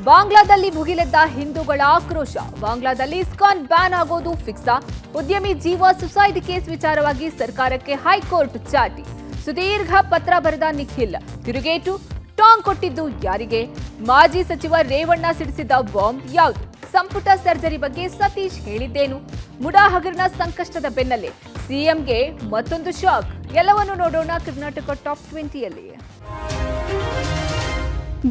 ಬಾಂಗ್ಲಾದಲ್ಲಿ ಭುಗಿಲೆದ್ದ ಹಿಂದೂಗಳ ಆಕ್ರೋಶ. ಬಾಂಗ್ಲಾದಲ್ಲಿ ISKCON ban ಆಗೋದು ಫಿಕ್ಸಾ? ಉದ್ಯಮಿ ಜೀವ ಸುಸೈಡ್ ಕೇಸ್ ವಿಚಾರವಾಗಿ ಸರ್ಕಾರಕ್ಕೆ ಹೈಕೋರ್ಟ್ ಚಾಟಿ. ಸುದೀರ್ಘ ಪತ್ರ ಬರೆದ ನಿಖಿಲ್. ತಿರುಗೇಟು ಟಾಂಗ್ ಕೊಟ್ಟಿದ್ದು ಯಾರಿಗೆ? ಮಾಜಿ ಸಚಿವ ರೇವಣ್ಣ ಸಿಡಿಸಿದ ಬಾಂಬ್ ಯಾವುದು? ಸಂಪುಟ ಸರ್ಜರಿ ಬಗ್ಗೆ ಸತೀಶ್ ಹೇಳಿದ್ದೇನು? ಮುಡಾ ಹಗರಣ ಸಂಕಷ್ಟದ ಬೆನ್ನಲ್ಲೇ ಸಿಎಂಗೆ ಮತ್ತೊಂದು ಶಾಕ್. ಎಲ್ಲವನ್ನು ನೋಡೋಣ ಕರ್ನಾಟಕ ಟಾಪ್ 20ಯಲ್ಲಿ.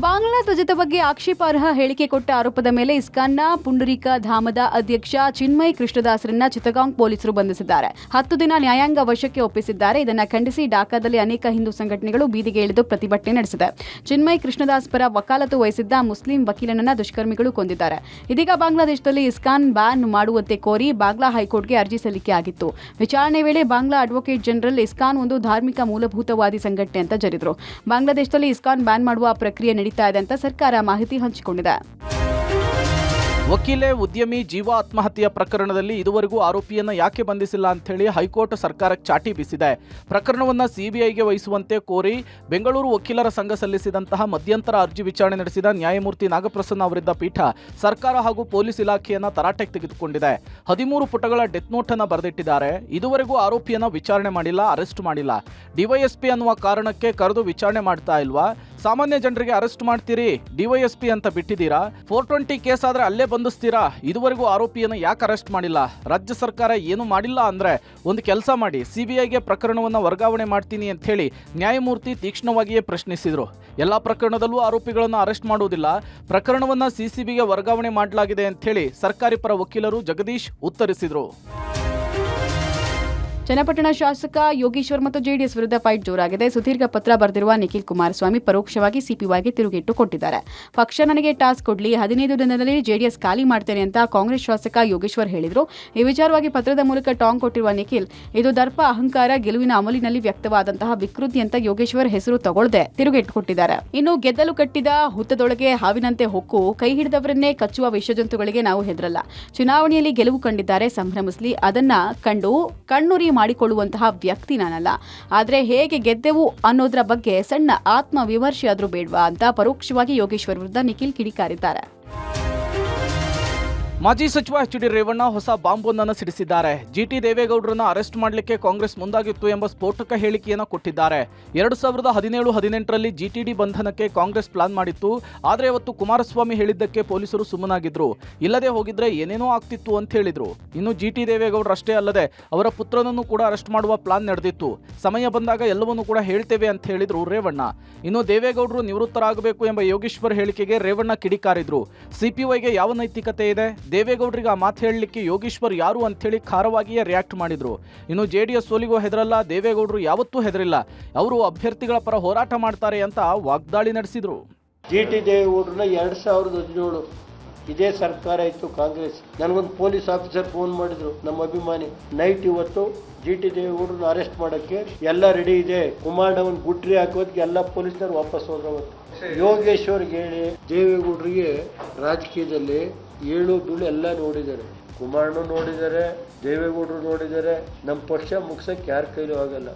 ಬಾಂಗ್ಲಾ ಧ್ವಜದ ಬಗ್ಗೆ ಆಕ್ಷೇಪಾರ್ಹ ಹೇಳಿಕೆ ಕೊಟ್ಟ ಆರೋಪದ ಮೇಲೆ ಇಸ್ಕಾನ್ನ ಪುಂಡರೀಕ ಧಾಮದ ಅಧ್ಯಕ್ಷ ಚಿನ್ಮಯ್ ಕೃಷ್ಣದಾಸ್ರನ್ನ ಚಿತ್ತಗಾಂಗ್ ಪೊಲೀಸರು ಬಂಧಿಸಿದ್ದಾರೆ. 10 ದಿನ ನ್ಯಾಯಾಂಗ ವಶಕ್ಕೆ ಒಪ್ಪಿಸಿದ್ದಾರೆ. ಇದನ್ನು ಖಂಡಿಸಿ ಢಾಕಾದಲ್ಲಿ ಅನೇಕ ಹಿಂದೂ ಸಂಘಟನೆಗಳು ಬೀದಿಗೆ ಇಳಿದು ಪ್ರತಿಭಟನೆ ನಡೆಸಿದೆ. ಚಿನ್ಮಯ್ ಕೃಷ್ಣದಾಸ್ ಪರ ವಕಾಲತು ವಹಿಸಿದ್ದ ಮುಸ್ಲಿಂ ವಕೀಲನನ್ನ ದುಷ್ಕರ್ಮಿಗಳು ಕೊಂದಿದ್ದಾರೆ. ಇದೀಗ ಬಾಂಗ್ಲಾದೇಶದಲ್ಲಿ ಇಸ್ಕಾನ್ ಬ್ಯಾನ್ ಮಾಡುವಂತೆ ಕೋರಿ ಬಾಂಗ್ಲಾ ಹೈಕೋರ್ಟ್ಗೆ ಅರ್ಜಿ ಸಲ್ಲಿಕೆ ಆಗಿತ್ತು. ವಿಚಾರಣೆ ವೇಳೆ ಬಾಂಗ್ಲಾ ಅಡ್ವೊಕೇಟ್ ಜನರಲ್ ಇಸ್ಕಾನ್ ಒಂದು ಧಾರ್ಮಿಕ ಮೂಲಭೂತವಾದಿ ಸಂಘಟನೆ ಅಂತ ಜರಿದ್ರು. ಬಾಂಗ್ಲಾದೇಶದಲ್ಲಿ ಇಸ್ಕಾನ್ ಬ್ಯಾನ್ ಮಾಡುವ ಪ್ರಕ್ರಿಯೆ ನಡೀತಾ ಇದೆ ಅಂತ ಸರ್ಕಾರ ಮಾಹಿತಿ ಹಂಚಿಕೊಂಡಿದೆ. ವಕೀಲೆ ಉದ್ಯಮಿ ಜೀವ ಆತ್ಮಹತ್ಯೆಯ ಪ್ರಕರಣದಲ್ಲಿ ಇದುವರೆಗೂ ಆರೋಪಿಯನ್ನ ಯಾಕೆ ಬಂಧಿಸಿಲ್ಲ ಅಂತ ಹೇಳಿ ಹೈಕೋರ್ಟ್ ಸರ್ಕಾರಕ್ಕೆ ಚಾಟಿ ಬೀಸಿದೆ. ಪ್ರಕರಣವನ್ನ ಸಿಬಿಐಗೆ ವಹಿಸುವಂತೆ ಕೋರಿ ಬೆಂಗಳೂರು ವಕೀಲರ ಸಂಘ ಸಲ್ಲಿಸಿದಂತಹ ಮಧ್ಯಂತರ ಅರ್ಜಿ ವಿಚಾರಣೆ ನಡೆಸಿದ ನ್ಯಾಯಮೂರ್ತಿ ನಾಗಪ್ರಸನ್ನ ಅವರಿದ್ದ ಪೀಠ ಸರ್ಕಾರ ಹಾಗೂ ಪೊಲೀಸ್ ಇಲಾಖೆಯನ್ನ ತರಾಟೆಗೆ ತೆಗೆದುಕೊಂಡಿದೆ. 13 ಪುಟಗಳ ಡೆತ್ ನೋಟ್ ಅನ್ನ ಬರೆದಿಟ್ಟಿದ್ದಾರೆ. ಇದುವರೆಗೂ ಆರೋಪಿಯನ್ನ ವಿಚಾರಣೆ ಮಾಡಿಲ್ಲ, ಅರೆಸ್ಟ್ ಮಾಡಿಲ್ಲ. ಡಿವೈಎಸ್ಪಿ ಅನ್ನುವ ಕಾರಣಕ್ಕೆ ಕರೆದು ವಿಚಾರಣೆ ಮಾಡ್ತಾ ಇಲ್ವಾ? ಸಾಮಾನ್ಯ ಜನರಿಗೆ ಅರೆಸ್ಟ್ ಮಾಡ್ತೀರಿ, ಡಿವೈಎಸ್ಪಿ ಅಂತ ಬಿಟ್ಟಿದ್ದೀರಾ? 420 ಕೇಸ್ ಆದ್ರೆ ಅಲ್ಲೇ ಬಂಧಿಸ್ತೀರಾ? ಇದುವರೆಗೂ ಆರೋಪಿಯನ್ನು ಯಾಕೆ ಅರೆಸ್ಟ್ ಮಾಡಿಲ್ಲ? ರಾಜ್ಯ ಸರ್ಕಾರ ಏನು ಮಾಡಿಲ್ಲ ಅಂದ್ರೆ ಒಂದು ಕೆಲಸ ಮಾಡಿ, ಸಿಬಿಐಗೆ ಪ್ರಕರಣವನ್ನು ವರ್ಗಾವಣೆ ಮಾಡ್ತೀನಿ ಅಂತ ಹೇಳಿ ನ್ಯಾಯಮೂರ್ತಿ ತೀಕ್ಷ್ಣವಾಗಿಯೇ ಪ್ರಶ್ನಿಸಿದ್ರು. ಎಲ್ಲಾ ಪ್ರಕರಣದಲ್ಲೂ ಆರೋಪಿಗಳನ್ನು ಅರೆಸ್ಟ್ ಮಾಡುವುದಿಲ್ಲ, ಪ್ರಕರಣವನ್ನ ಸಿಸಿಬಿಗೆ ವರ್ಗಾವಣೆ ಮಾಡಲಾಗಿದೆ ಅಂತ ಹೇಳಿ ಸರ್ಕಾರಿ ಪರ ವಕೀಲರು ಜಗದೀಶ್ ಉತ್ತರಿಸಿದ್ರು. ಚನ್ನಪಟ್ಟಣ ಶಾಸಕ ಯೋಗೇಶ್ವರ್ ಮತ್ತು ಜೆಡಿಎಸ್ ವಿರುದ್ಧ ಫೈಟ್ ಜೋರಾಗಿದೆ. ಸುದೀರ್ಘ ಪತ್ರ ಬರೆದಿರುವ ನಿಖಿಲ್ ಕುಮಾರಸ್ವಾಮಿ ಪರೋಕ್ಷವಾಗಿ ಸಿಪಿವೈಗೆ ತಿರುಗೇಟು ಕೊಟ್ಟಿದ್ದಾರೆ. ಪಕ್ಷ ನನಗೆ ಟಾಸ್ಕ್ ಕೊಡ್ಲಿ, 15 ದಿನದಲ್ಲಿ ಜೆಡಿಎಸ್ ಖಾಲಿ ಮಾಡ್ತೇನೆ ಅಂತ ಕಾಂಗ್ರೆಸ್ ಶಾಸಕ ಯೋಗೇಶ್ವರ್ ಹೇಳಿದ್ರು. ಈ ವಿಚಾರವಾಗಿ ಪತ್ರದ ಮೂಲಕ ಟಾಂಗ್ ಕೊಟ್ಟಿರುವ ನಿಖಿಲ್, ಇದು ದರ್ಪ, ಅಹಂಕಾರ, ಗೆಲುವಿನ ಅಮಲಿನಲ್ಲಿ ವ್ಯಕ್ತವಾದಂತಹ ವಿಕೃತಿ ಅಂತ ಯೋಗೇಶ್ವರ್ ಹೆಸರು ತಗೊಳ್ಳದೆ ತಿರುಗೇಟು ಕೊಟ್ಟಿದ್ದಾರೆ. ಇನ್ನು ಗೆದ್ದಲು ಕಟ್ಟಿದ ಹುತ್ತದೊಳಗೆ ಹಾವಿನಂತೆ ಹೊಕ್ಕು, ಕೈ ಹಿಡಿದವರನ್ನೇ ಕಚ್ಚುವ ವಿಷಜಂತುಗಳಿಗೆ ನಾವು ಹೆದರಲ್ಲ. ಚುನಾವಣೆಯಲ್ಲಿ ಗೆಲುವು ಕಂಡಿದ್ದಾರೆ, ಸಂಭ್ರಮಿಸಲಿ. ಅದನ್ನ ಕಂಡು ಕಣ್ಣುರಿ ಮಾಡಿಕೊಳ್ಳುವಂತಹ ವ್ಯಕ್ತಿ ನಾನಲ್ಲ. ಆದ್ರೆ ಹೇಗೆ ಗೆದ್ದೆವು ಅನ್ನೋದ್ರ ಬಗ್ಗೆ ಸಣ್ಣ ಆತ್ಮ ವಿಮರ್ಶೆ ಆದ್ರೂ ಬೇಡವಾ ಅಂತ ಪರೋಕ್ಷವಾಗಿ ಯೋಗೇಶ್ವರ್ ವಿರುದ್ಧ ನಿಖಿಲ್ ಕಿಡಿಕಾರಿದ್ದಾರೆ. ಮಾಜಿ ಸಚಿವ ಎಚ್.ಡಿ. ರೇವಣ್ಣ ಹೊಸ ಬಾಂಬೊಂದನ್ನು ಸಿಡಿಸಿದ್ದಾರೆ. ಜಿಟಿ ದೇವೇಗೌಡರನ್ನ ಅರೆಸ್ಟ್ ಮಾಡಲಿಕ್ಕೆ ಕಾಂಗ್ರೆಸ್ ಮುಂದಾಗಿತ್ತು ಎಂಬ ಸ್ಫೋಟಕ ಹೇಳಿಕೆಯನ್ನು ಕೊಟ್ಟಿದ್ದಾರೆ. 2017-18ರಲ್ಲಿ ಜಿಟಿಡಿ ಬಂಧನಕ್ಕೆ ಕಾಂಗ್ರೆಸ್ ಪ್ಲಾನ್ ಮಾಡಿತ್ತು. ಆದರೆ ಅವತ್ತು ಕುಮಾರಸ್ವಾಮಿ ಹೇಳಿದ್ದಕ್ಕೆ ಪೊಲೀಸರು ಸುಮ್ಮನಾಗಿದ್ರು. ಇಲ್ಲದೆ ಹೋಗಿದ್ರೆ ಏನೇನೋ ಆಗ್ತಿತ್ತು ಅಂತ ಹೇಳಿದ್ರು. ಇನ್ನು ಜಿಟಿ ದೇವೇಗೌಡರಷ್ಟೇ ಅಲ್ಲದೆ ಅವರ ಪುತ್ರನನ್ನು ಕೂಡ ಅರೆಸ್ಟ್ ಮಾಡುವ ಪ್ಲಾನ್ ನಡೆದಿತ್ತು. ಸಮಯ ಬಂದಾಗ ಎಲ್ಲವನ್ನೂ ಕೂಡ ಹೇಳ್ತೇವೆ ಅಂತ ಹೇಳಿದ್ರು ರೇವಣ್ಣ. ಇನ್ನು ದೇವೇಗೌಡರು ನಿವೃತ್ತರಾಗಬೇಕು ಎಂಬ ಯೋಗೇಶ್ವರ್ ಹೇಳಿಕೆಗೆ ರೇವಣ್ಣ ಕಿಡಿಕಾರಿದ್ರು. ಸಿಪಿವೈಗೆ ಯಾವ ನೈತಿಕತೆ ಇದೆ? ದೇವೇಗೌಡರಿಗೆ ಆ ಮಾತು ಹೇಳಲಿಕ್ಕೆ ಯೋಗೇಶ್ವರ್ ಯಾರು ಅಂತೇಳಿ ಖಾರವಾಗಿಯೇ ರಿಯಾಕ್ಟ್ ಮಾಡಿದ್ರು. ಇನ್ನು ಜೆಡಿಎಸ್ ಸೋಲಿಗೂ ಹೆದರಲ್ಲ, ದೇವೇಗೌಡರು ಯಾವತ್ತೂ ಹೆದರಿಲ್ಲ, ಅವರು ಅಭ್ಯರ್ಥಿಗಳ ಪರ ಹೋರಾಟ ಮಾಡ್ತಾರೆ ಅಂತ ವಾಗ್ದಾಳಿ ನಡೆಸಿದ್ರು. ಜಿಟಿ ದೇವೇಗೌಡರನ್ನ 2017 ಇದೇ ಸರ್ಕಾರ ಇತ್ತು ಕಾಂಗ್ರೆಸ್. ನನಗೊಂದು ಪೊಲೀಸ್ ಆಫೀಸರ್ ಫೋನ್ ಮಾಡಿದ್ರು, ನಮ್ಮ ಅಭಿಮಾನಿ, ನೈಟ್ ಇವತ್ತು ಜಿಟಿ ದೇವೇಗೌಡರನ್ನ ಅರೆಸ್ಟ್ ಮಾಡಕ್ಕೆ ಎಲ್ಲ ರೆಡಿ ಇದೆ, ಕುಮಾರಣ್ಣವನ್ ಗುಟ್ರಿ ಹಾಕೋದಕ್ಕೆ ಎಲ್ಲ ಪೊಲೀಸ್ನವ್ರು ವಾಪಸ್ ಹೋದ್ರವತ್ತು. ಯೋಗೇಶ್ವರ್ಗೆ ಹೇಳಿ, ದೇವೇಗೌಡರಿಗೆ ರಾಜಕೀಯದಲ್ಲಿ ಏಳು ಬೀಳು ಎಲ್ಲ ನೋಡಿದ್ದಾರೆ. ಕುಮಾರಣ್ಣ ನೋಡಿದ್ದಾರೆ, ದೇವೇಗೌಡರು ನೋಡಿದ್ದಾರೆ. ನಮ್ಮ ಪಕ್ಷ ಮುಗಿಸಕ್ಕೆ ಯಾರ ಕೈಲೂ ಆಗಲ್ಲ.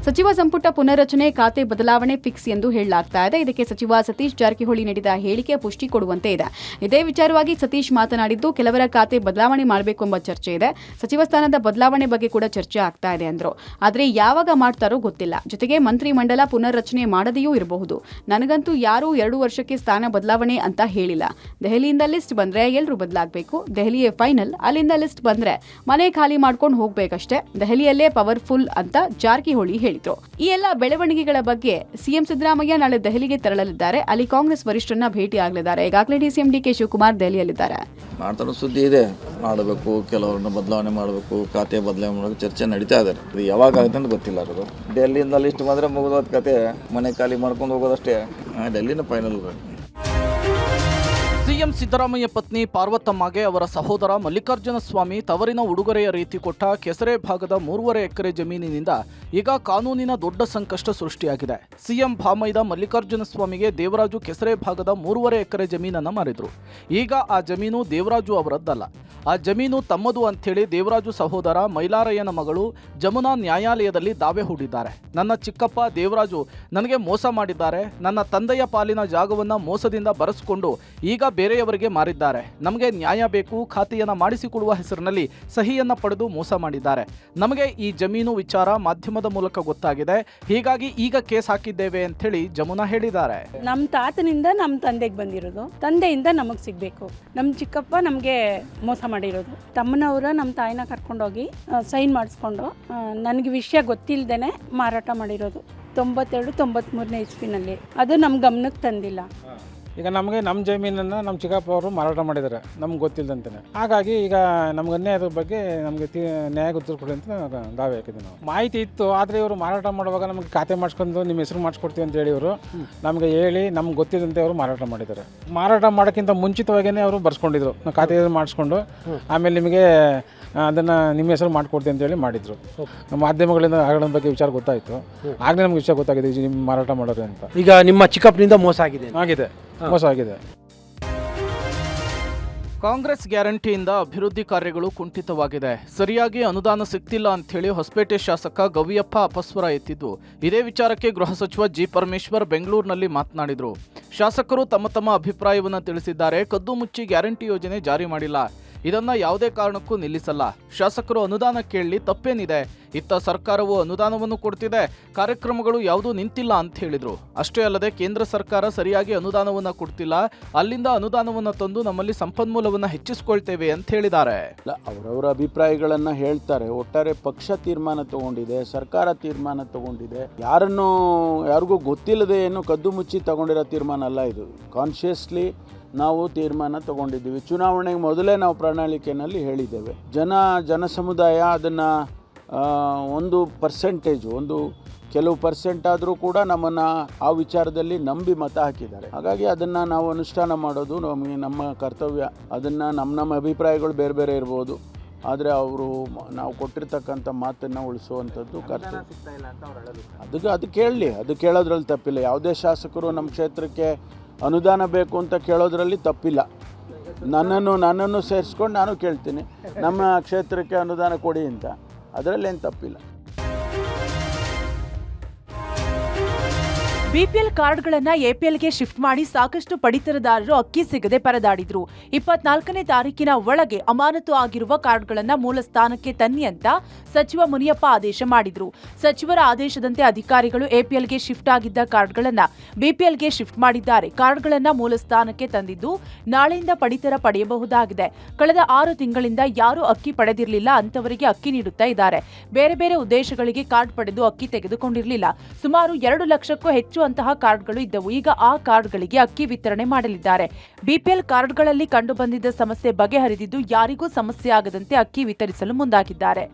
ಸಚಿವ ಸಂಪುಟ ಪುನರ್ರಚನೆ, ಖಾತೆ ಬದಲಾವಣೆ ಫಿಕ್ಸ್ ಎಂದು ಹೇಳಲಾಗ್ತಾ ಇದೆ. ಇದಕ್ಕೆ ಸಚಿವ ಸತೀಶ್ ಜಾರಕಿಹೊಳಿ ನೀಡಿದ ಹೇಳಿಕೆ ಪುಷ್ಟಿ ಕೊಡುವಂತೆ ಇದೆ. ಇದೇ ವಿಚಾರವಾಗಿ ಸತೀಶ್ ಮಾತನಾಡಿದ್ದು, ಕೆಲವರ ಖಾತೆ ಬದಲಾವಣೆ ಮಾಡಬೇಕು ಎಂಬ ಚರ್ಚೆ ಇದೆ. ಸಚಿವ ಸ್ಥಾನದ ಬದಲಾವಣೆ ಬಗ್ಗೆ ಕೂಡ ಚರ್ಚೆ ಆಗ್ತಾ ಇದೆ ಅಂದ್ರು. ಆದರೆ ಯಾವಾಗ ಮಾಡ್ತಾರೋ ಗೊತ್ತಿಲ್ಲ. ಜೊತೆಗೆ ಮಂತ್ರಿ ಮಂಡಲ ಪುನರ್ರಚನೆ ಮಾಡದೆಯೂ ಇರಬಹುದು. ನನಗಂತೂ ಯಾರೂ 2 ವರ್ಷಕ್ಕೆ ಸ್ಥಾನ ಬದಲಾವಣೆ ಅಂತ ಹೇಳಿಲ್ಲ. ದೆಹಲಿಯಿಂದ ಲಿಸ್ಟ್ ಬಂದ್ರೆ ಎಲ್ಲರೂ ಬದಲಾಗಬೇಕು. ದೆಹಲಿಯೇ ಫೈನಲ್. ಅಲ್ಲಿಂದ ಲಿಸ್ಟ್ ಬಂದ್ರೆ ಮನೆ ಖಾಲಿ ಮಾಡ್ಕೊಂಡು ಹೋಗ್ಬೇಕಷ್ಟೇ. ದೆಹಲಿಯಲ್ಲೇ ಪವರ್ಫುಲ್ ಅಂತ ಜಾರಕಿಹೊಳಿ ಹೇಳಿದ್ರು. ಈ ಎಲ್ಲ ಬೆಳವಣಿಗೆಗಳ ಬಗ್ಗೆ ಸಿಎಂ ಸಿದ್ದರಾಮಯ್ಯ ನಾಳೆ ದೆಹಲಿಗೆ ತೆರಳಲಿದ್ದಾರೆ. ಅಲ್ಲಿ ಕಾಂಗ್ರೆಸ್ ವರಿಷ್ಠರನ್ನ ಭೇಟಿ ಆಗಲಿದ್ದಾರೆ. ಈಗಾಗಲೇ ಡಿಸಿಎಂ ಡಿಕೆ ಶಿವಕುಮಾರ್ ದೆಹಲಿಯಲ್ಲಿದ್ದಾರೆ. ಮಾಡ್ತಾರೋ ಸುದ್ದಿ ಇದೆ, ಮಾಡಬೇಕು, ಕೆಲವರನ್ನ ಬದಲಾವಣೆ ಮಾಡಬೇಕು, ಖಾತೆ ಬದಲಾವಣೆ ಮಾಡಬೇಕು, ಚರ್ಚೆ ನಡೀತಾ ಇದೆ. ಇದು ಯಾವಾಗ ಆಗುತ್ತೆ ಅಂತ ಗೊತ್ತಿಲ್ಲ. ಅದು ಡೆಲ್ಲಿಯಿಂದ ಲಿಸ್ಟ್ ಬಂದ್ರೆ ಮುಗಿದೋದ ಕತೆ, ಮನೆ ಖಾಲಿ ಮಾಡ್ಕೊಂಡು ಹೋಗೋದಷ್ಟೇ. ಡೆಲ್ಲಿನ ಫೈನಲ್. ಸಿಎಂ ಸಿದ್ದರಾಮಯ್ಯ ಪತ್ನಿ ಪಾರ್ವತಮ್ಮಗೆ ಅವರ ಸಹೋದರ ಮಲ್ಲಿಕಾರ್ಜುನ ಸ್ವಾಮಿ ತವರಿನ ಉಡುಗೊರೆಯ ರೀತಿ ಕೊಟ್ಟ ಕೆಸರೆ ಭಾಗದ 3.5 ಎಕರೆ ಜಮೀನಿನಿಂದ ಈಗ ಕಾನೂನಿನ ದೊಡ್ಡ ಸಂಕಷ್ಟ ಸೃಷ್ಟಿಯಾಗಿದೆ. ಸಿಎಂ ಭಾಮೈದ ಮಲ್ಲಿಕಾರ್ಜುನ ಸ್ವಾಮಿಗೆ ದೇವರಾಜು ಕೆಸರೆ ಭಾಗದ 3.5 ಎಕರೆ ಜಮೀನನ್ನು ಮಾರಿದ್ರು. ಈಗ ಆ ಜಮೀನು ದೇವರಾಜು ಅವರದ್ದಲ್ಲ, ಆ ಜಮೀನು ತಮ್ಮದು ಅಂಥೇಳಿ ದೇವರಾಜು ಸಹೋದರ ಮೈಲಾರಯ್ಯನ ಮಗಳು ಜಮುನಾ ನ್ಯಾಯಾಲಯದಲ್ಲಿ ದಾವೆ ಹೂಡಿದ್ದಾರೆ. ನನ್ನ ಚಿಕ್ಕಪ್ಪ ದೇವರಾಜು ನನಗೆ ಮೋಸ ಮಾಡಿದ್ದಾರೆ, ನನ್ನ ತಂದೆಯ ಪಾಲಿನ ಜಾಗವನ್ನು ಮೋಸದಿಂದ ಬರೆಸಿಕೊಂಡು ಈಗ ಬೇರೆಯವರಿಗೆ ಮಾರಿದ್ದಾರೆ, ನಮಗೆ ನ್ಯಾಯ ಬೇಕು, ಖಾತೆಯನ್ನು ಮಾಡಿಸಿಕೊಡುವ ಹೆಸರಿನಲ್ಲಿ ಸಹಿಯನ್ನು ಪಡೆದು ಮೋಸ ಮಾಡಿದ್ದಾರೆ. ನಮಗೆ ಈ ಜಮೀನು ವಿಚಾರ ಮಾಧ್ಯಮದ ಮೂಲಕ ಗೊತ್ತಾಗಿದೆ, ಹೀಗಾಗಿ ಈಗ ಕೇಸ್ ಹಾಕಿದ್ದೇವೆ ಅಂಥೇಳಿ ಜಮುನಾ ಹೇಳಿದ್ದಾರೆ. ನಮ್ಮ ತಾತನಿಂದ ನಮ್ಮ ತಂದೆಗೆ ಬಂದಿರೋದು, ತಂದೆಯಿಂದ ನಮಗೆ ಸಿಗಬೇಕು. ನಮ್ಮ ಚಿಕ್ಕಪ್ಪ ನಮಗೆ ಮೋಸ ಮಾಡಿರೋದು. ತಮ್ಮನವರ ನಮ್ಮ ತಾಯಿನ ಕರ್ಕೊಂಡೋಗಿ ಸೈನ್ ಮಾಡಿಸ್ಕೊಂಡು ನನಗೆ ವಿಷಯ ಗೊತ್ತಿಲ್ಲದೇನೆ ಮಾರಾಟ ಮಾಡಿರೋದು 92-93ನೇ ಇಸ್ವಿನಲ್ಲಿ. ಅದು ನಮ್ಮ ಗಮನಕ್ಕೆ ತಂದಿಲ್ಲ. ಈಗ ನಮಗೆ ನಮ್ಮ ಜಮೀನನ್ನು ನಮ್ಮ ಚಿಕ್ಕಪ್ಪ ಅವರು ಮಾರಾಟ ಮಾಡಿದ್ದಾರೆ, ನಮ್ಗೆ ಗೊತ್ತಿಲ್ಲದಂತೆ. ಹಾಗಾಗಿ ಈಗ ನಮ್ಗೆ ಅನ್ಯಾಯದ ಬಗ್ಗೆ ನಮಗೆ ನ್ಯಾಯ ಗೊತ್ತಿರ್ಕೊಡಿ ಅಂತ ದಾವೆ ಹಾಕಿದ್ವಿ ನಾವು. ಮಾಹಿತಿ ಇತ್ತು, ಆದರೆ ಇವರು ಮಾರಾಟ ಮಾಡುವಾಗ ನಮಗೆ ಖಾತೆ ಮಾಡಿಸ್ಕೊಂಡು ನಿಮ್ಮ ಹೆಸರು ಮಾಡಿಸ್ಕೊಡ್ತೀವಿ ಅಂತ ಹೇಳಿ ಇವರು ನಮಗೆ ಹೇಳಿ ನಮ್ಗೆ ಗೊತ್ತಿದ್ದಂತೆ ಅವರು ಮಾರಾಟ ಮಾಡಿದ್ದಾರೆ. ಮಾರಾಟ ಮಾಡೋಕ್ಕಿಂತ ಮುಂಚಿತವಾಗಿಯೇ ಅವರು ಬರ್ಸ್ಕೊಂಡಿದ್ರು, ಖಾತೆ ಮಾಡಿಸ್ಕೊಂಡು ಆಮೇಲೆ ನಿಮಗೆ ಅದನ್ನು ನಿಮ್ಮ ಹೆಸರು ಮಾಡಿಕೊಡ್ತೀವಿ ಅಂತೇಳಿ ಮಾಡಿದರು. ಮಾಧ್ಯಮಗಳಿಂದ ಆಗಳ ಬಗ್ಗೆ ವಿಚಾರ ಗೊತ್ತಾಯಿತು, ಆಗಲೇ ನಮ್ಗೆ ವಿಷಯ ಗೊತ್ತಾಗಿದೆ ನಿಮ್ಮ ಮಾರಾಟ ಮಾಡೋರು ಅಂತ. ಈಗ ನಿಮ್ಮ ಚಿಕ್ಕಪ್ಪನಿಂದ ಮೋಸ ಆಗಿದೆ ಮೋಸ ಆಗಿದೆ. ಕಾಂಗ್ರೆಸ್ ಗ್ಯಾರಂಟಿಯಿಂದ ಅಭಿವೃದ್ಧಿ ಕಾರ್ಯಗಳು ಕುಂಠಿತವಾಗಿದೆ, ಸರಿಯಾಗಿ ಅನುದಾನ ಸಿಗ್ತಿಲ್ಲ ಅಂಥೇಳಿ ಹೊಸಪೇಟೆ ಶಾಸಕ ಗವಿಯಪ್ಪ ಅಪಸ್ವರ ಎತ್ತಿದ್ದು, ಇದೇ ವಿಚಾರಕ್ಕೆ ಗೃಹ ಸಚಿವ ಜಿ ಪರಮೇಶ್ವರ್ ಬೆಂಗಳೂರಿನಲ್ಲಿ ಮಾತನಾಡಿದರು. ಶಾಸಕರು ತಮ್ಮ ಅಭಿಪ್ರಾಯವನ್ನು ತಿಳಿಸಿದ್ದಾರೆ. ಕದ್ದು ಮುಚ್ಚಿ ಗ್ಯಾರಂಟಿ ಯೋಜನೆ ಜಾರಿ ಮಾಡಿಲ್ಲ, ಇದನ್ನ ಯಾವುದೇ ಕಾರಣಕ್ಕೂ ನಿಲ್ಲಿಸಲ್ಲ. ಶಾಸಕರು ಅನುದಾನ ಕೇಳಲಿ, ತಪ್ಪೇನಿದೆ? ಇತ್ತ ಸರ್ಕಾರವು ಅನುದಾನವನ್ನು ಕೊಡ್ತಿದೆ, ಕಾರ್ಯಕ್ರಮಗಳು ಯಾವುದೂ ನಿಂತಿಲ್ಲ ಅಂತ ಹೇಳಿದ್ರು. ಅಷ್ಟೇ ಅಲ್ಲದೆ ಕೇಂದ್ರ ಸರ್ಕಾರ ಸರಿಯಾಗಿ ಅನುದಾನವನ್ನು ಕೊಡ್ತಿಲ್ಲ, ಅಲ್ಲಿಂದ ಅನುದಾನವನ್ನು ತಂದು ನಮ್ಮಲ್ಲಿ ಸಂಪನ್ಮೂಲವನ್ನು ಹೆಚ್ಚಿಸಿಕೊಳ್ತೇವೆ ಅಂತ ಹೇಳಿದ್ದಾರೆ. ಅವರವರ ಅಭಿಪ್ರಾಯಗಳನ್ನು ಹೇಳ್ತಾರೆ. ಒಟ್ಟಾರೆ ಪಕ್ಷ ತೀರ್ಮಾನ ತಗೊಂಡಿದೆ, ಸರ್ಕಾರ ತೀರ್ಮಾನ ತಗೊಂಡಿದೆ. ಯಾರಿಗೂ ಗೊತ್ತಿಲ್ಲದೆ ಏನು ಕದ್ದು ಮುಚ್ಚಿ ತಗೊಂಡಿರೋ ತೀರ್ಮಾನ ಅಲ್ಲ ಇದು. ಕಾನ್ಷಿಯಸ್ಲಿ ನಾವು ತೀರ್ಮಾನ ತಗೊಂಡಿದ್ದೀವಿ. ಚುನಾವಣೆಗೆ ಮೊದಲೇ ನಾವು ಪ್ರಣಾಳಿಕೆಯಲ್ಲಿ ಹೇಳಿದ್ದೇವೆ. ಜನ ಸಮುದಾಯ ಅದನ್ನು ಒಂದು ಪರ್ಸೆಂಟೇಜು, ಕೆಲವು ಪರ್ಸೆಂಟ್ ಆದರೂ ಕೂಡ ನಮ್ಮನ್ನು ಆ ವಿಚಾರದಲ್ಲಿ ನಂಬಿ ಮತ ಹಾಕಿದ್ದಾರೆ. ಹಾಗಾಗಿ ಅದನ್ನು ನಾವು ಅನುಷ್ಠಾನ ಮಾಡೋದು ನಮ್ಮ ಕರ್ತವ್ಯ. ಅದನ್ನು ನಮ್ಮ ಅಭಿಪ್ರಾಯಗಳು ಬೇರೆ ಬೇರೆ ಇರ್ಬೋದು, ಆದರೆ ನಾವು ಕೊಟ್ಟಿರ್ತಕ್ಕಂಥ ಮಾತನ್ನು ಉಳಿಸುವಂಥದ್ದು ಕರ್ತವ್ಯ. ಅದು ಕೇಳಲಿ, ಅದು ಕೇಳೋದ್ರಲ್ಲಿ ತಪ್ಪಿಲ್ಲ. ಯಾವುದೇ ಶಾಸಕರು ನಮ್ಮ ಕ್ಷೇತ್ರಕ್ಕೆ ಅನುದಾನ ಬೇಕು ಅಂತ ಕೇಳೋದ್ರಲ್ಲಿ ತಪ್ಪಿಲ್ಲ. ನನ್ನನ್ನು ಸೇರಿಸ್ಕೊಂಡು ನಾನು ಕೇಳ್ತೀನಿ, ನಮ್ಮ ಕ್ಷೇತ್ರಕ್ಕೆ ಅನುದಾನ ಕೊಡಿ ಅಂತ, ಅದರಲ್ಲೇನು ತಪ್ಪಿಲ್ಲ. ಬಿಪಿಎಲ್ ಕಾರ್ಡ್ಗಳನ್ನ ಎಪಿಎಲ್ಗೆ ಶಿಫ್ಟ್ ಮಾಡಿ ಸಾಕಷ್ಟು ಪಡಿತರದಾರರು ಅಕ್ಕಿ ಸಿಗದೆ ಪರದಾಡಿದ್ರು. 24ನೇ ತಾರೀಕಿನ ಒಳಗೆ ಅಮಾನತು ಆಗಿರುವ ಕಾರ್ಡ್ಗಳನ್ನ ಮೂಲ ಸ್ಥಾನಕ್ಕೆ ತನ್ನಿ ಅಂತ ಸಚಿವ ಮುನಿಯಪ್ಪ ಆದೇಶ ಮಾಡಿದ್ರು. ಸಚಿವರ ಆದೇಶದಂತೆ ಅಧಿಕಾರಿಗಳು ಎಪಿಎಲ್ಗೆ ಶಿಫ್ಟ್ ಆಗಿದ್ದ ಕಾರ್ಡ್ಗಳನ್ನ ಬಿಪಿಎಲ್ಗೆ ಶಿಫ್ಟ್ ಮಾಡಿದ್ದಾರೆ. ಕಾರ್ಡ್ಗಳನ್ನ ಮೂಲ ಸ್ಥಾನಕ್ಕೆ ತಂದಿದ್ದು ನಾಳೆಯಿಂದ ಪಡಿತರ ಪಡೆಯಬಹುದಾಗಿದೆ. ಕಳೆದ 6 ತಿಂಗಳಿಂದ ಯಾರು ಅಕ್ಕಿ ಪಡೆದಿರಲಿಲ್ಲ ಅಂತವರಿಗೆ ಅಕ್ಕಿ ನೀಡುತ್ತಾ ಇದ್ದಾರೆ. ಬೇರೆ ಬೇರೆ ಉದ್ದೇಶಗಳಿಗೆ ಕಾರ್ಡ್ ಪಡೆದು ಅಕ್ಕಿ ತೆಗೆದುಕೊಂಡಿರಲಿಲ್ಲ. ಸುಮಾರು 2 ಲಕ್ಷಕ್ಕೂ ಹೆಚ್ಚು ಅಂತಹ ಕಾರ್ಡ್ಗಳು ಇದ್ದವು. ಈಗ ಆ ಕಾರ್ಡ್ಗಳಿಗೆ ಅಕ್ಕಿ ವಿತರಣೆ ಮಾಡಲಿದ್ದಾರೆ. ಬಿಪಿಎಲ್ ಕಾರ್ಡ್ಗಳಲ್ಲಿ ಕಂಡುಬಂದಿದ್ದ ಸಮಸ್ಯೆ ಬಗೆಹರಿದಿದ್ದು ಯಾರಿಗೂ ಸಮಸ್ಯೆ ಆಗದಂತೆ ಅಕ್ಕಿ ವಿತರಿಸಲು ಮುಂದಾಗಿದ್ದಾರೆ.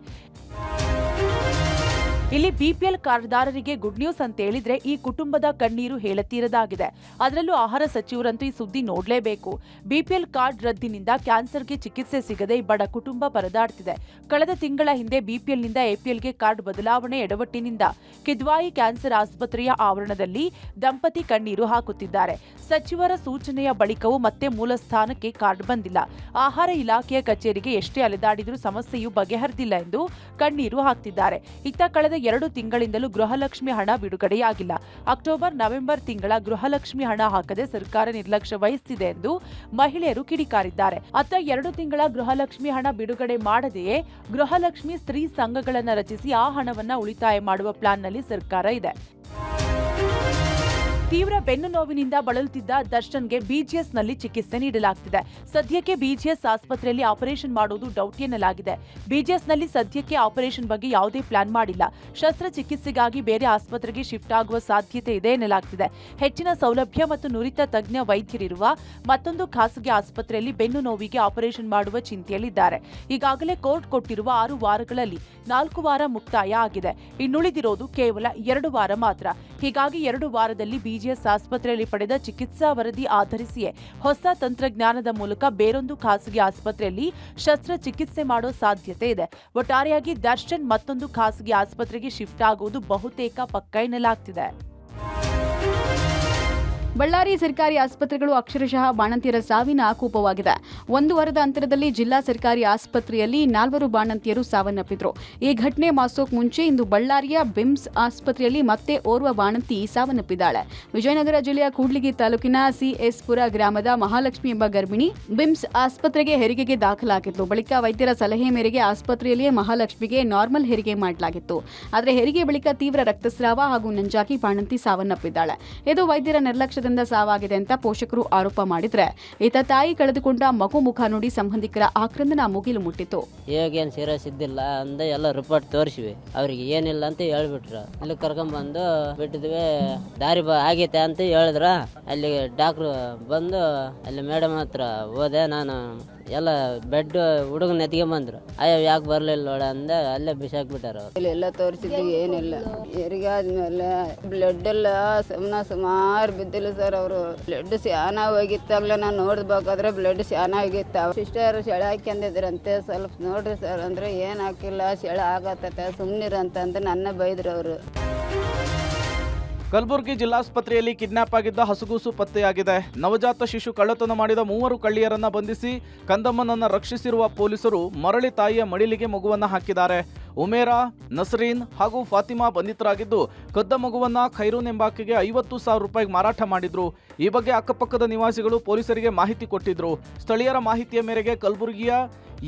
ಇಲ್ಲಿ ಬಿಪಿಎಲ್ ಕಾರ್ಡ್ದಾರರಿಗೆ ಗುಡ್ ನ್ಯೂಸ್ ಅಂತ ಹೇಳಿದ್ರೆ ಈ ಕುಟುಂಬದ ಕಣ್ಣೀರು ಹೇಳತೀರದಾಗಿದೆ. ಅದರಲ್ಲೂ ಆಹಾರ ಸಚಿವರಂತೂ ಈ ಸುದ್ದಿ ನೋಡಲೇಬೇಕು. ಬಿಪಿಎಲ್ ಕಾರ್ಡ್ ರದ್ದಿನಿಂದ ಕ್ಯಾನ್ಸರ್ಗೆ ಚಿಕಿತ್ಸೆ ಸಿಗದೆ ಬಡ ಕುಟುಂಬ ಪರದಾಡ್ತಿದೆ. ಕಳೆದ ತಿಂಗಳ ಹಿಂದೆ ಬಿಪಿಎಲ್ನಿಂದ ಎಪಿಎಲ್ಗೆ ಕಾರ್ಡ್ ಬದಲಾವಣೆ ಎಡವಟ್ಟಿನಿಂದ ಕಿದ್ವಾಯಿ ಕ್ಯಾನ್ಸರ್ ಆಸ್ಪತ್ರೆಯ ಆವರಣದಲ್ಲಿ ದಂಪತಿ ಕಣ್ಣೀರು ಹಾಕುತ್ತಿದ್ದಾರೆ. ಸಚಿವರ ಸೂಚನೆಯ ಬಳಿಕವೂ ಮತ್ತೆ ಮೂಲ ಸ್ಥಾನಕ್ಕೆ ಕಾರ್ಡ್ ಬಂದಿಲ್ಲ. ಆಹಾರ ಇಲಾಖೆಯ ಕಚೇರಿಗೆ ಎಷ್ಟೇ ಅಲೆದಾಡಿದರೂ ಸಮಸ್ಯೆಯು ಬಗೆಹರಿದಿಲ್ಲ ಎಂದು ಕಣ್ಣೀರು ಹಾಕ್ತಿದ್ದಾರೆ. ಇತ್ತ ಕಳೆದ 2 ತಿಂಗಳಿಂದಲೂ ಗೃಹಲಕ್ಷ್ಮಿ ಹಣ ಬಿಡುಗಡೆಯಾಗಿಲ್ಲ. ಅಕ್ಟೋಬರ್ ನವೆಂಬರ್ ತಿಂಗಳ ಗೃಹಲಕ್ಷ್ಮಿ ಹಣ ಹಾಕದೆ ಸರ್ಕಾರ ನಿರ್ಲಕ್ಷ್ಯ ವಹಿಸುತ್ತಿದೆ ಎಂದು ಮಹಿಳೆಯರು ಕಿಡಿಕಾರಿದ್ದಾರೆ. ಅತ್ತ 2 ತಿಂಗಳ ಗೃಹಲಕ್ಷ್ಮಿ ಹಣ ಬಿಡುಗಡೆ ಮಾಡದೆಯೇ ಗೃಹಲಕ್ಷ್ಮಿ ಸ್ತ್ರೀ ಸಂಘಗಳನ್ನು ರಚಿಸಿ ಆ ಹಣವನ್ನು ಉಳಿತಾಯ ಮಾಡುವ ಪ್ಲಾನ್ನಲ್ಲಿ ಸರ್ಕಾರ ಇದೆ. ತೀವ್ರ ಬೆನ್ನು ನೋವಿನಿಂದ ಬಳಲುತ್ತಿದ್ದ ದರ್ಶನ್ಗೆ ಬಿಜಿಎಸ್ನಲ್ಲಿ ಚಿಕಿತ್ಸೆ ನೀಡಲಾಗುತ್ತಿದೆ. ಸದ್ಯಕ್ಕೆ ಬಿಜಿಎಸ್ ಆಸ್ಪತ್ರೆಯಲ್ಲಿ ಆಪರೇಷನ್ ಮಾಡುವುದು ಡೌಟ್ ಎನ್ನಲಾಗಿದೆ. ಬಿಜಿಎಸ್ನಲ್ಲಿ ಸದ್ಯಕ್ಕೆ ಆಪರೇಷನ್ ಬಗ್ಗೆ ಯಾವುದೇ ಪ್ಲಾನ್ ಮಾಡಿಲ್ಲ. ಶಸ್ತ್ರಚಿಕಿತ್ಸೆಗಾಗಿ ಬೇರೆ ಆಸ್ಪತ್ರೆಗೆ ಶಿಫ್ಟ್ ಆಗುವ ಸಾಧ್ಯತೆ ಇದೆ ಎನ್ನಲಾಗುತ್ತಿದೆ. ಹೆಚ್ಚಿನ ಸೌಲಭ್ಯ ಮತ್ತು ನುರಿತ ತಜ್ಞ ವೈದ್ಯರಿರುವ ಮತ್ತೊಂದು ಖಾಸಗಿ ಆಸ್ಪತ್ರೆಯಲ್ಲಿ ಬೆನ್ನು ನೋವಿಗೆ ಆಪರೇಷನ್ ಮಾಡುವ ಚಿಂತೆಯಲ್ಲಿದ್ದಾರೆ. ಈಗಾಗಲೇ ಕೋರ್ಟ್ ಕೊಟ್ಟಿರುವ 6 ವಾರಗಳಲ್ಲಿ 4 ವಾರ ಮುಕ್ತಾಯ ಆಗಿದೆ. ಇನ್ನುಳಿದಿರೋದು ಕೇವಲ 2 ವಾರ ಮಾತ್ರ. ಹೀಗಾಗಿ 2 ವಾರದಲ್ಲಿ ಬಿಜಿಎಸ್ ಆಸ್ಪತ್ರೆಯಲ್ಲಿ ಪಡೆದ ಚಿಕಿತ್ಸಾ ವರದಿ ಆಧರಿಸಿಯೇ ಹೊಸ ತಂತ್ರಜ್ಞಾನದ ಮೂಲಕ ಬೇರೊಂದು ಖಾಸಗಿ ಆಸ್ಪತ್ರೆಯಲ್ಲಿ ಶಸ್ತ್ರಚಿಕಿತ್ಸೆ ಮಾಡೋ ಸಾಧ್ಯತೆ ಇದೆ. ಒಟ್ಟಾರೆಯಾಗಿ ದರ್ಶನ್ ಮತ್ತೊಂದು ಖಾಸಗಿ ಆಸ್ಪತ್ರೆಗೆ ಶಿಫ್ಟ್ ಆಗುವುದು ಬಹುತೇಕ ಪಕ್ಕ ಎನ್ನಲಾಗ್ತಿದೆ. ಬಳ್ಳಾರಿ ಸರ್ಕಾರಿ ಆಸ್ಪತ್ರೆಗಳು ಅಕ್ಷರಶಃ ಬಾಣಂತಿಯರ ಸಾವಿನ ಕೂಪವಾಗಿದೆ. 1 ವಾರದ ಅಂತರದಲ್ಲಿ ಜಿಲ್ಲಾ ಸರ್ಕಾರಿ ಆಸ್ಪತ್ರೆಯಲ್ಲಿ 4 ಬಾಣಂತಿಯರು ಸಾವನ್ನಪ್ಪಿದ್ರು. ಈ ಘಟನೆ ಮಾಸೋಕ್ ಮುಂಚೆ ಇಂದು ಬಳ್ಳಾರಿಯ ಬಿಮ್ಸ್ ಆಸ್ಪತ್ರೆಯಲ್ಲಿ ಮತ್ತೆ ಓರ್ವ ಬಾಣಂತಿ ಸಾವನ್ನಪ್ಪಿದ್ದಾಳೆ. ವಿಜಯನಗರ ಜಿಲ್ಲೆಯ ಕೂಡ್ಲಿಗಿ ತಾಲೂಕಿನ ಸಿಎಸ್ಪುರ ಗ್ರಾಮದ ಮಹಾಲಕ್ಷ್ಮಿ ಎಂಬ ಗರ್ಭಿಣಿ ಬಿಮ್ಸ್ ಆಸ್ಪತ್ರೆಗೆ ಹೆರಿಗೆಗೆ ದಾಖಲಾಗಿದ್ಲು. ಬಳಿಕ ವೈದ್ಯರ ಸಲಹೆ ಮೇರೆಗೆ ಆಸ್ಪತ್ರೆಯಲ್ಲಿಯೇ ಮಹಾಲಕ್ಷ್ಮಿಗೆ ನಾರ್ಮಲ್ ಹೆರಿಗೆ ಮಾಡಲಾಗಿತ್ತು. ಆದರೆ ಹೆರಿಗೆ ಬಳಿಕ ತೀವ್ರ ರಕ್ತಸ್ರಾವ ಹಾಗೂ ನಂಜಾಗಿ ಬಾಣಂತಿ ಸಾವನ್ನಪ್ಪಿದ್ದಾಳೆ. ಇದು ವೈದ್ಯರ ನಿರ್ಲಕ್ಷ್ಯದಿಂದ ಸಾವಾಗಿದೆ ಅಂತ ಪೋಷಕರು ಆರೋಪ ಮಾಡಿದ್ರೆ, ಈತ ತಾಯಿ ಕಳೆದುಕೊಂಡ ಮಗು ಮುಖ ನೋಡಿ ಸಂಬಂಧಿಕರ ಆಕ್ರಂದನ ಮುಗಿಲು ಮುಟ್ಟಿತು. ಏನ್ ಸೀರಿಯಸ್ ಇದ್ದಿಲ್ಲ ಅಂದ ಎಲ್ಲ ರಿಪೋರ್ಟ್ ತೋರಿಸಿವಿ. ಅವ್ರಿಗೆ ಏನಿಲ್ಲ ಅಂತ ಹೇಳ್ಬಿಟ್ರು. ಇಲ್ಲಿ ಕರ್ಕೊಂಡ್ಬಂದು ಬಿಟ್ಟಿದ್ವಿ. ದಾರಿ ಆಗೈತೆ ಅಂತ ಹೇಳಿದ್ರ. ಅಲ್ಲಿ ಡಾಕ್ಟ್ರು ಬಂದು ಅಲ್ಲಿ ಮೇಡಮ್ ಹತ್ರ ಹೋದೆ. ನಾನು ಎಲ್ಲ ಬೆಡ್ ಹುಡುಗನ ಎತ್ಕೊಂಡ್ಬಂದ್ರು. ಅಯ್ಯೋ ಯಾಕೆ ಬರ್ಲಿಲ್ಲ ನೋಡ ಅಂದ ಅಲ್ಲೇ ಬಿಸಾಕ್ಬಿಟ್ಟಾರ. ಎಲ್ಲ ತೋರಿಸಿದ್ವಿ, ಏನಿಲ್ಲ. ಹೆರಿಗೆ ಆದ್ಮೇಲೆ ಬ್ಲಡ್ ಎಲ್ಲ ಸುಮಾರು ಬಿದ್ದಿಲ್ಲ ಸರ್. ಅವರು ಬ್ಲಡ್ ಸ್ಯಾನ ಹೋಗಿತ್ತಾಗ್ಲೇ ನಾನು ನೋಡ್ಬೇಕಾದ್ರೆ ಬ್ಲಡ್ ಸ್ಯಾನ ಹೋಗಿತ್ತ. ಸಿಸ್ಟರ್ ಸೆಳೆ ಹಾಕ್ಯಂದಿದ್ರಂತೆ. ಸ್ವಲ್ಪ ನೋಡ್ರಿ ಸರ್ ಅಂದ್ರೆ ಏನ್ ಹಾಕಿಲ್ಲ, ಸೆಳೆ ಆಗತ್ತೆ ಸುಮ್ನಿರಂತ ನನ್ನ ಬೈದ್ರು ಅವರು. ಕಲಬುರಗಿ ಜಿಲ್ಲಾಸ್ಪತ್ರೆಯಲ್ಲಿ ಕಿಡ್ನಾಪ್ ಆಗಿದ್ದ ಹಸುಗೂಸು ಪತ್ತೆಯಾಗಿದೆ. ನವಜಾತ ಶಿಶು ಕಳ್ಳತನ ಮಾಡಿದ 3 ಕಳ್ಳಿಯರನ್ನ ಬಂಧಿಸಿ ಕಂದಮ್ಮನನ್ನ ರಕ್ಷಿಸಿರುವ ಪೊಲೀಸರು ಮರಳಿ ತಾಯಿಯ ಮಡಿಲಿಗೆ ಮಗುವನ್ನ ಹಾಕಿದ್ದಾರೆ. ಉಮೇರಾ, ನಸರೀನ್ ಹಾಗೂ ಫಾತಿಮಾ ಬಂಧಿತರಾಗಿದ್ದು, ಕದ್ದ ಮಗುವನ್ನ ಖೈರೂನ್ ಎಂಬಾಕೆಗೆ 50,000 ರೂಪಾಯಿಗೆ ಮಾರಾಟ ಮಾಡಿದ್ರು. ಈ ಬಗ್ಗೆ ಅಕ್ಕಪಕ್ಕದ ನಿವಾಸಿಗಳು ಪೊಲೀಸರಿಗೆ ಮಾಹಿತಿ ಕೊಟ್ಟಿದ್ರು. ಸ್ಥಳೀಯರ ಮಾಹಿತಿಯ ಮೇರೆಗೆ ಕಲಬುರಗಿಯ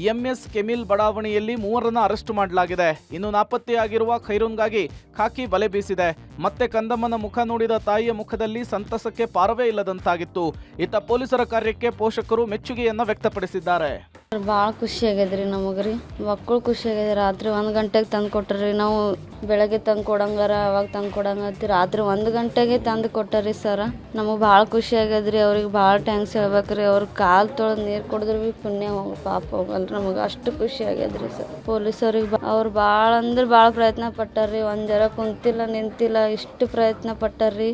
ಎಂಎಸ್ ಕೆಮಿಲ್ ಬಡಾವಣೆಯಲ್ಲಿ 3ರನ್ನ ಅರೆಸ್ಟ್ ಮಾಡಲಾಗಿದೆ. ಇನ್ನು ನಾಪತ್ತೆಯಾಗಿರುವ ಖೈರೂನ್ಗಾಗಿ ಖಾಕಿ ಬಲೆ ಬೀಸಿದೆ. ಮತ್ತೆ ಕಂದಮ್ಮನ ಮುಖ ನೋಡಿದ ತಾಯಿಯ ಮುಖದಲ್ಲಿ ಸಂತಸಕ್ಕೆ ಪಾರವೇ ಇಲ್ಲದಂತಾಗಿತ್ತು. ಇತ್ತ ಪೊಲೀಸರ ಕಾರ್ಯಕ್ಕೆ ಪೋಷಕರು ಮೆಚ್ಚುಗೆಯನ್ನ ವ್ಯಕ್ತಪಡಿಸಿದ್ದಾರೆ. ಭಾಳ ಖುಷಿ ಆಗ್ಯದ್ರಿ ನಮಗ್ರಿ. ಮಕ್ಕಳು ಖುಷಿ ಆಗ್ಯದ. ರಾತ್ರಿ 1 ಗಂಟೆಗೆ ತಂದು ಕೊಟ್ರಿ. ನಾವು ಬೆಳಗ್ಗೆ ತಂದು ಕೊಡಂಗಾರ ಅವಾಗ ತಂದು ಕೊಡಂಗತ್ತಿ ರಾತ್ರಿ 1 ಗಂಟೆಗೆ ತಂದು ಕೊಟ್ಟರಿ ಸರ. ನಮಗೆ ಭಾಳ ಖುಷಿ ಆಗ್ಯದ್ರಿ. ಅವ್ರಿಗೆ ಭಾಳ ಥ್ಯಾಂಕ್ಸ್ ಹೇಳ್ಬೇಕ್ರಿ. ಅವ್ರ ಕಾಲು ತೊಳೆದು ನೀರು ಕುಡಿದ್ರೆ ಭೀ ಪುಣ್ಯ ಪಾಪ ಹೋಗಲ್ರಿ. ನಮಗೆ ಅಷ್ಟು ಖುಷಿ ಆಗ್ಯದ್ರಿ ಸರ್. ಪೊಲೀಸರಿಗೆ ಅವ್ರು ಭಾಳ ಅಂದ್ರೆ ಭಾಳ ಪ್ರಯತ್ನ ಪಟ್ಟಾರ್ರಿ. ಒಂದು ಜರ ಕುಂತಿಲ್ಲ ನಿಂತಿಲ್ಲ, ಇಷ್ಟು ಪ್ರಯತ್ನ ಪಟ್ಟಾರ್ರಿ.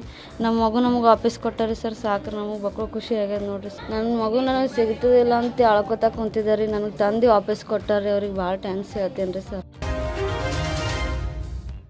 ನಮ್ಮ ಮಗು ನಮಗೆ ವಾಪಸ್ ಕೊಟ್ಟಾರಿ ಸರ್. ಸಾಕ್ರಿ, ನಮಗೆ ಮಕ್ಕಳು ಖುಷಿ ಆಗ್ಯದ ನೋಡ್ರಿ. ನನ್ನ ಮಗು ನನಗೆ ಸಿಗ್ತದಿಲ್ಲ ಅಂತ ಅಳ್ಕೊತಾ ಕುಂತಿದ್ದಾರಿ. ನನಗೆ ತಂದು ವಾಪಸ್ ಕೊಟ್ಟಾರಿ. ಅವ್ರಿಗೆ ಭಾಳ ಥ್ಯಾಂಕ್ಸ್ ಹೇಳ್ತೀನಿ ರೀ ಸರ್.